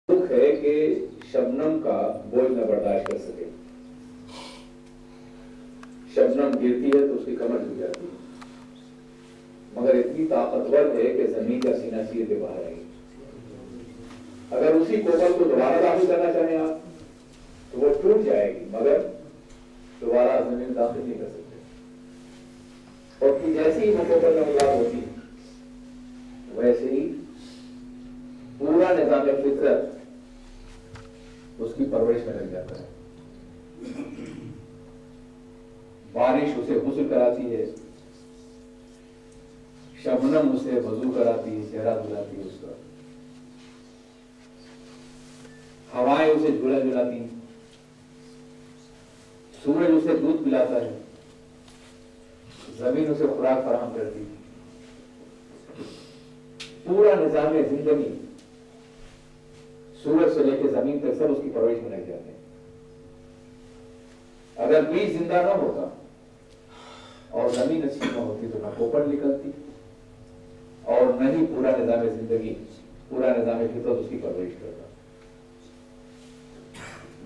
दुख है कि शबनम का बोझ न बर्दाश्त कर सके। शबनम गिरती है तो उसकी कमर झुक जाती है, मगर इतनी ताकतवर है कि जमीन का सीना चीर के बाहर आएगी। अगर उसी कोपल को दोबारा दाखिल करना चाहें आप तो वो टूट जाएगी, मगर दोबारा जमीन दाखिल नहीं कर सकते। और फिर जैसे ही वो कोपल में मुलाकात होती है वैसे ही पूरा निजाम फितरत उसकी परवरिश में लग जाता है। बारिश उसे गुस्ल कराती है, शबनम उसे वजू कराती है, चेहरा धुलाती है उसका, हवाएं उसे झूला झुलाती हैं, सूरज उसे दूध पिलाता है, जमीन उसे खुराक फराहम करती है। पूरा निजाम जिंदगी सूरज से लेकर जमीन तक सब उसकी परवरिश में लग जाते हैं। अगर बीज जिंदा ना होता और जमीन अच्छी न होती तो न पोपट निकलती और न ही पूरा निजाम जिंदगी, पूरा निजाम फितरत उसकी परवरिश करता।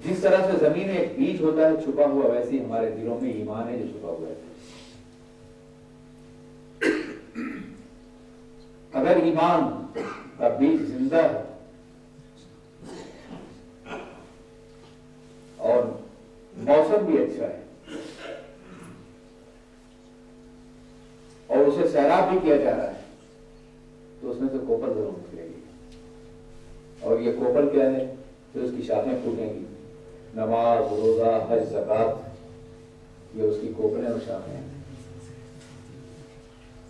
जिस तरह से जमीन में एक बीज होता है छुपा हुआ, वैसे ही हमारे दिलों में ईमान है जो छुपा हुआ है। अगर ईमान का बीज जिंदा है और मौसम भी अच्छा है और उसे सैराब भी किया जा रहा है तो उसमें से कोपल जरूर निकलेगी। और ये कोपल क्या है? जो उसकी शाखें फूटेंगी, नमाज, रोजा, हज, ज़कात, ये उसकी कोपलें और शाखें हैं।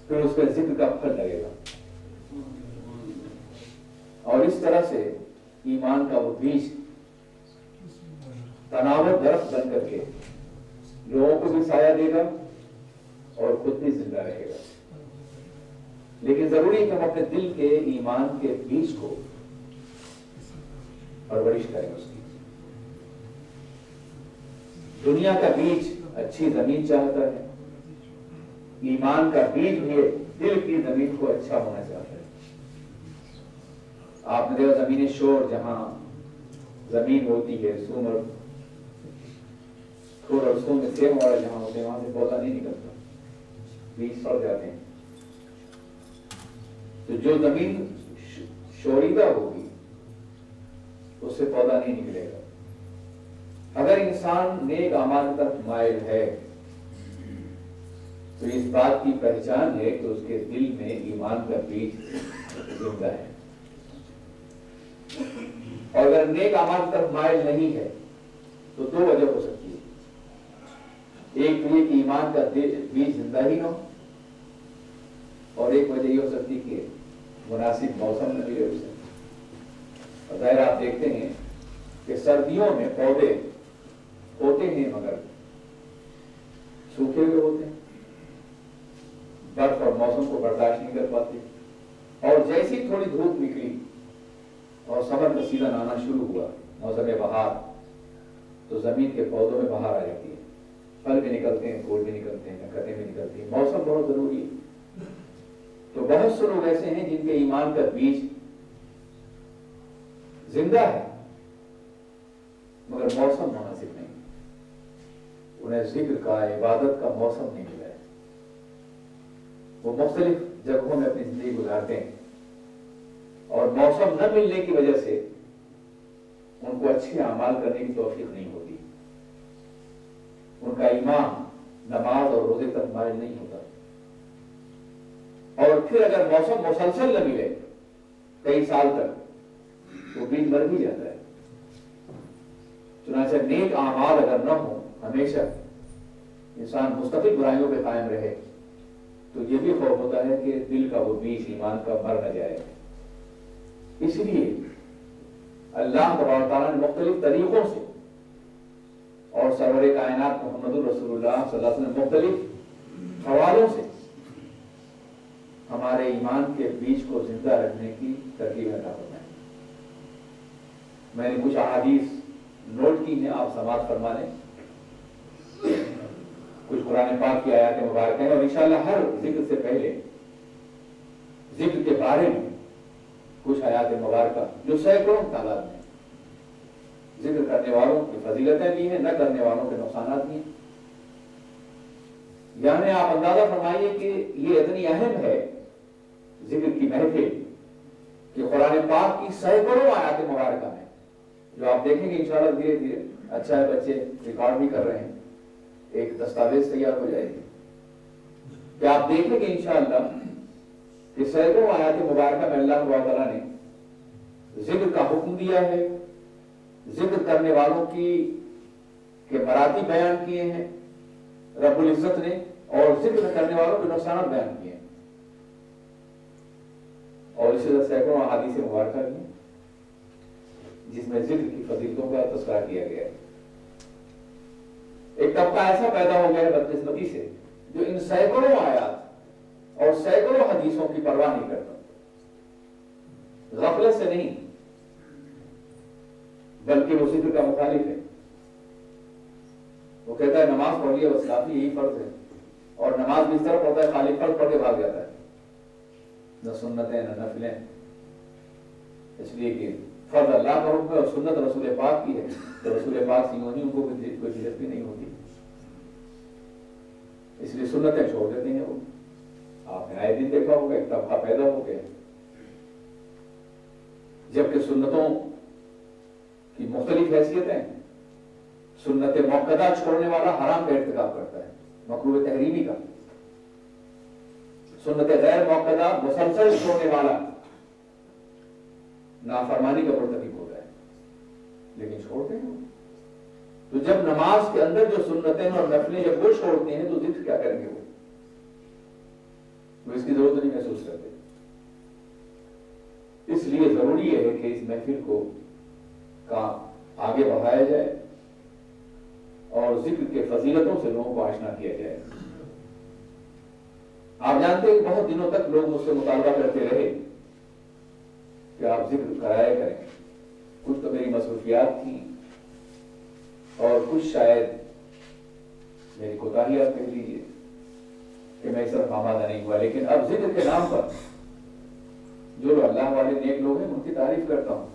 फिर उस पर जिक्र का फल लगेगा। और इस तरह से ईमान का वो बीज तनावर दरख्त बन करके लोगों को भी साया देगा और खुद भी जिंदा रहेगा। लेकिन जरूरी है कि हम अपने दिल के ईमान के बीज को परवरिश करें उसकी। दुनिया का बीज अच्छी जमीन चाहता है, ईमान का बीज भी दिल की जमीन को अच्छा होना चाहता है। आपने देखा जमीन शोर, जहां जमीन होती है सुमर और उसको में सेम वाला जहां होते हैं वहां से पौधा नहीं निकलता, बीज सड़ जाते हैं। तो जो जमीन शोरीदा होगी उससे पौधा नहीं निकलेगा। अगर इंसान नेक अमाल की तरफ माइल है तो इस बात की पहचान है कि उसके दिल में ईमान का बीज जिंदा है। और अगर नेक अमाल की तरफ माइल नहीं है तो दो वजह हो सकती है। एक तो ये कि ईमान का बीज जिंदा ही ना हो, और एक वजह ये हो सकती है कि मुनासिब मौसम न मिले उसे। और जाहिर आप देखते हैं कि सर्दियों में पौधे होते हैं मगर सूखे हुए होते हैं, बर्फ और मौसम को बर्दाश्त नहीं कर पाते। और जैसी थोड़ी धूप निकली और समर का सीजन आना शुरू हुआ, मौसम बहार, तो जमीन के पौधों में बहार आ जाती है, फल भी निकलते हैं, फूल भी निकलते हैं, नकतें भी निकलती हैं। मौसम बहुत जरूरी है। तो बहुत से लोग ऐसे हैं जिनके ईमान का बीज जिंदा है मगर मौसम मुनासिब नहीं, उन्हें जिक्र का, इबादत का मौसम नहीं मिला है। वो मुख्तलिफ जगहों में अपनी जिंदगी गुजारते हैं और मौसम न मिलने की वजह से उनको अच्छे अमाल करने की तौफीक नहीं होती। उनका ईमान नमाज और रोजे तक माइल नहीं होता। और फिर अगर मौसम मुसलसल न मिले कई साल तक तो बीज मर भी जाता है। चुनांचे नेक आमाल अगर न हो, हमेशा इंसान मुस्तकिल बुराइयों पे कायम रहे, तो ये भी खौफ होता है कि दिल का वो बीज ईमान का मर न जाए। इसलिए अल्लाह तबारक तआला ने मुख्तलिफ तरीकों से और सरवरे कायनात मोहम्मद रसूलुल्लाह सल्लल्लाहु अलैहि वसल्लम मुख्तलिफ हवालों से हमारे ईमान के बीज को जिंदा रखने की तरकीब अता फरमाई। मैंने कुछ अहादीस नोट की हैं, आप समाअत फरमा लें। कुछ कुरान पाक की आयत मुबारक है और इंशाअल्लाह हर जिक्र से पहले जिक्र के बारे में कुछ आयत मुबारक जो सैकड़ों तादाद में ذکر کرنے والوں کی فضیلتیں بھی ہیں، نہ کرنے والوں کے نقصانات بھی ہیں۔ یعنی آپ اندازہ فرمائیے کہ یہ اتنی اہم ہے ذکر کی محفل کہ قرآن پاک کی سینکڑوں آیات مبارکہ میں، جو آپ دیکھیں گے انشاءاللہ دھیرے دھیرے، اچھا ہے بچے ریکارڈ بھی کر رہے ہیں، ایک دستاویز تیار ہو جائے گی کہ آپ دیکھیں گے انشاءاللہ کہ سینکڑوں آیات مبارکہ میں اللہ تعالیٰ نے ذکر کا حکم دیا ہے، ذکر کرنے والوں کے مراتب بیان کیے ہیں رب العزت نے، اور ذکر کرنے والوں کے نقصانات بیان کیے ہیں، اور اسی طرح سینکڑوں احادیث مبارکہ بھی ہیں جس میں ذکر کی فضیلتوں کا تذکرہ کیا گیا ہے۔ ایک طبقہ ایسا پیدا ہو گیا ہے بدقسمتی سے جو ان سینکڑوں آیات اور سینکڑوں حدیثوں کی پرواہ نہیں کرتا، غفلت سے نہیں بلکہ وہ ذکر کا مخالف ہے۔ وہ کہتا ہے نماز پڑھ لیا بس کافی، یہی فرض ہے، اور نماز بھی اس طرح پڑھتا ہے خالی فرض پڑھ کے بھاگ جاتا ہے، نہ سنتیں نہ نفلیں، اس لیے کہ فرض اللہ کا حکم ہے اور سنت رسول پاک کی ہے، تو رسول پاک سے یوں ہی ان کو کوئی دلچسپی نہیں ہوتی، اس لیے سنتیں چھوڑ دیتے ہیں وہ۔ آپ نے آئے دن دیکھا ہوگا ایک طبقہ پیدا ہو گیا، جبکہ سنتوں کی مختلف حیثیتیں، سنت موقدہ چھوڑنے والا حرام کا ارتکاب کرتا ہے، مکروہ تحریمی کا، سنت غیر موقدہ مسلسل چھوڑنے والا نافرمانی کا مرتکب ہوتا ہے، لیکن چھوڑتے ہیں۔ تو جب نماز کے اندر جو سنتیں اور نفلیں جب وہ چھوڑتے ہیں تو ذکر کیا کریں گے وہ اس کی ضرورت نہیں محسوس کرتے۔ اس لیے ضروری ہے کہ اس محفل کو آگے بڑھایا جائے اور ذکر کے فضیلتوں سے لوگوں کو آشنا کیا جائے۔ آپ جانتے ہیں کہ بہت دنوں تک لوگ مجھ سے مطالبہ کرتے رہے کہ آپ ذکر کرایا کریں، کچھ تو میری مصروفیات تھیں اور کچھ شاید میری کوتاہیات کہہ لیجیے کہ میں اس طرف آمادہ نہیں ہوا، لیکن اب ذکر کے نام پر جو لوگ اللہ والے نیک لوگ ہیں ان کی تعریف کرتا ہوں،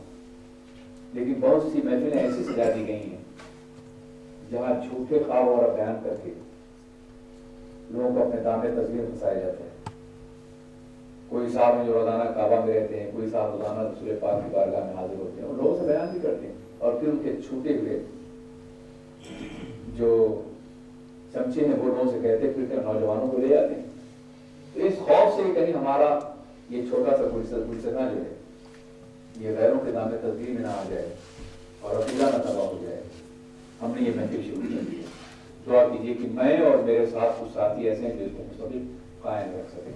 لیکن بہت سی محفلیں ایسی سجا دی گئی ہیں جہاں جھوٹے خواب اور بیان کر کے لوگوں کو اپنے دامے تصویر پھنسایا جاتا ہے۔ کوئی صاحب ہیں جو روزانہ کعبہ میں رہتے ہیں، کوئی صاحب روزانہ رسول پاک کی بارگاہ میں حاضر ہوتے ہیں اور لوگوں سے بیان بھی کرتے ہیں، اور پھر ان کے چھوٹے ہوئے جو چمچے ہیں وہ لوگوں سے کہتے پھر نوجوانوں کو لے جاتے ہیں۔ تو اس خوف سے کہیں ہمارا یہ چھوٹا سا گلسنا جو ہے یہ غیروں کے دامے تصویر میں نہ آ جائے اور عقیدہ نہ تباہ ہو جائے، ہم نے یہ محفل شروع کر دی ہے۔ دعا کیجیے کہ میں اور میرے ساتھ کچھ ساتھی ایسے ہیں جو اس کو مستقل قائم رکھ سکیں۔